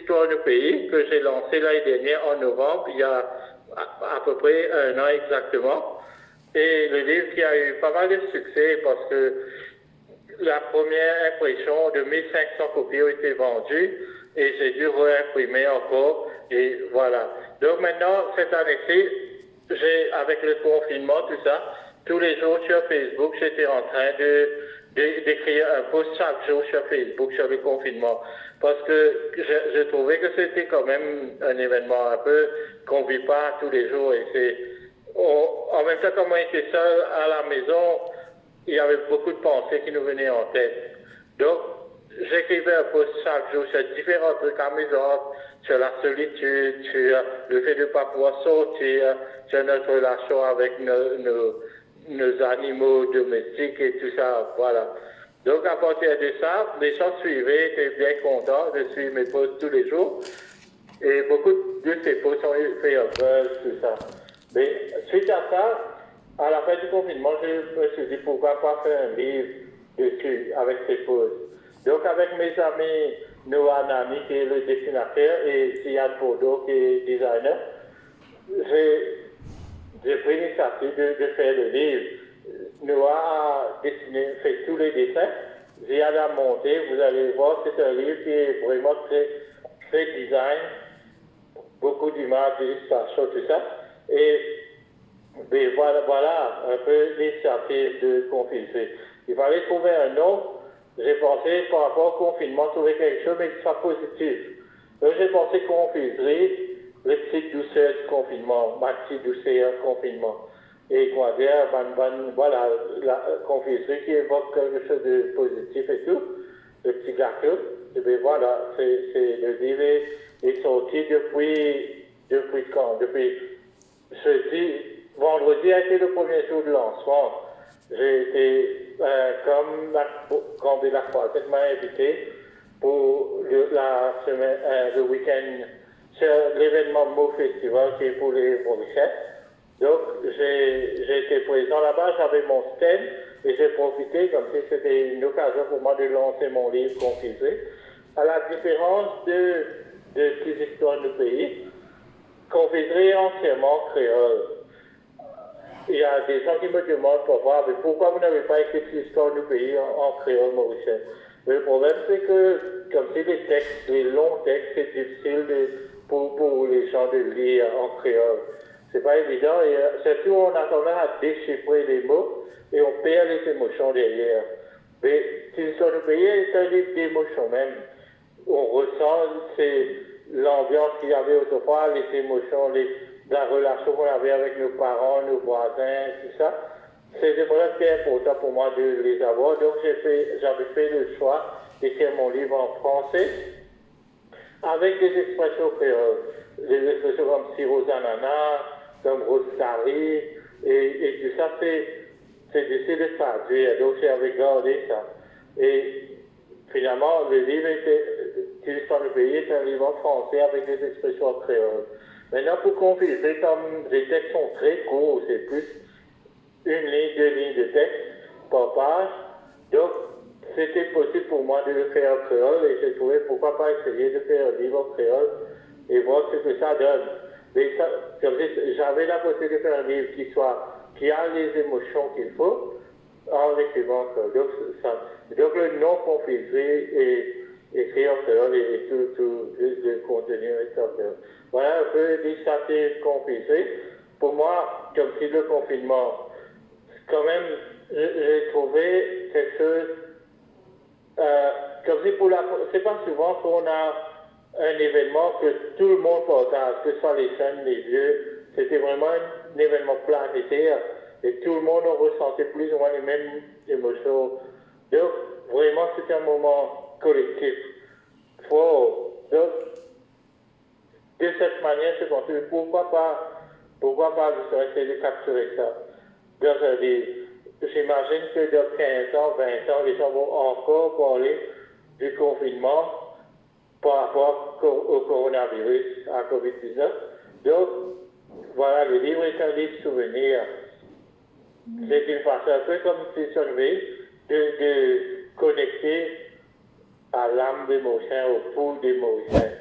histoires du pays que j'ai lancé l'année dernière en novembre, il y a à peu près un an exactement. Et le livre qui a eu pas mal de succès parce que la première impression de 1500 copies ont été vendues et j'ai dû réimprimer encore et voilà. Donc maintenant, cette année-ci, avec le confinement, tout ça, tous les jours sur Facebook, j'étais en train d'écrire un post chaque jour sur Facebook sur le confinement. Parce que je trouvais que c'était quand même un événement un peu qu'on ne vit pas tous les jours. Et en même temps, comme on était seul à la maison, il y avait beaucoup de pensées qui nous venaient en tête. Donc, j'écrivais un post chaque jour sur différents trucs amusants, sur la solitude, sur le fait de ne pas pouvoir sortir, sur notre relation avec nos animaux domestiques et tout ça, voilà. Donc, à partir de ça, les gens suivaient, étaient bien contents de suivre mes posts tous les jours. Et beaucoup de ces posts ont fait un buzz, tout ça. Mais suite à ça, à la fin du confinement, je me suis dit pourquoi pas faire un livre dessus avec ces posts. Donc, avec mes amis Noah Nami, qui est le dessinateur, et Ziad Bordeaux, qui est designer, j'ai pris l'initiative de faire le livre. Noah a dessiné, fait tous les dessins. Ziad a monté. Vous allez voir, c'est un livre qui est vraiment très design, beaucoup d'images, d'illustrations, tout ça. Et mais voilà un peu l'initiative de Confiserie. Il fallait trouver un nom. J'ai pensé par rapport au confinement, trouver quelque chose mais qui soit positif. Donc j'ai pensé Confiserie, les petites douceurs du confinement, ma petite douceur confinement. Et quoi dire, voilà, la confiserie qui évoque quelque chose de positif et tout, le petit gâteau. Et bien voilà, le livre est sorti depuis quand? Depuis jeudi, vendredi a été le premier jour de lancement. J'ai été, comme Grand la Croisette m'a invité pour le week-end sur l'événement Mo Festival qui est pour les Mauriciens. Donc, j'ai été présent là-bas, j'avais mon stand et j'ai profité comme si c'était une occasion pour moi de lancer mon livre Confisé. À la différence de ces histoires du pays, Confisé est entièrement créole. Il y a des gens qui me demandent parfois, mais pourquoi vous n'avez pas écrit l'histoire du pays en créole mauricien? Le problème, c'est que, comme c'est des textes, les longs textes, c'est difficile pour les gens de lire en créole. C'est pas évident, et surtout on a tendance à déchiffrer les mots et on perd les émotions derrière. Mais l'histoire du pays est un livre d'émotions même. On ressent l'ambiance qu'il y avait autrefois, les émotions, la relation qu'on avait avec nos parents, nos voisins, tout ça. C'est vraiment très important pour moi de les avoir. Donc j'avais fait le choix d'écrire mon livre en français avec des expressions créoles. Des expressions comme sirop ananas, comme rose-carré, et tout ça, c'est difficile de traduire. Donc j'avais gardé ça. Et finalement, le livre l'histoire du pays est un livre en français avec des expressions créoles. Maintenant, pour confiser, comme les textes sont très courts, c'est plus une ligne, deux lignes de texte par page. Donc, c'était possible pour moi de le faire en créole et j'ai trouvé pourquoi pas essayer de faire un livre en créole et voir ce que ça donne. Mais j'avais la possibilité de faire un livre qui a les émotions qu'il faut en l'écrivant en créole. Donc, le nom Confiserie est écrit en créole et tout le contenu est en créole. Voilà un peu l'initiative Confiserie. Pour moi, comme si le confinement, quand même, j'ai trouvé quelque chose, comme si c'est pas souvent qu'on a un événement que tout le monde partage, que ce soit les jeunes, les vieux, c'était vraiment un événement planétaire et tout le monde a ressenti plus ou moins les mêmes émotions. Donc, vraiment, c'est un moment collectif. Fort. Donc, de cette manière, je pense, pourquoi pas essayer de capturer ça dans un livre. J'imagine que dans 15 ans, 20 ans, les gens vont encore parler du confinement par rapport au coronavirus, à COVID-19. Donc, voilà, le livre est un livre souvenir. C'est une façon un peu comme si de connecter à l'âme des Mauriciens, au pouls des Mauriciens.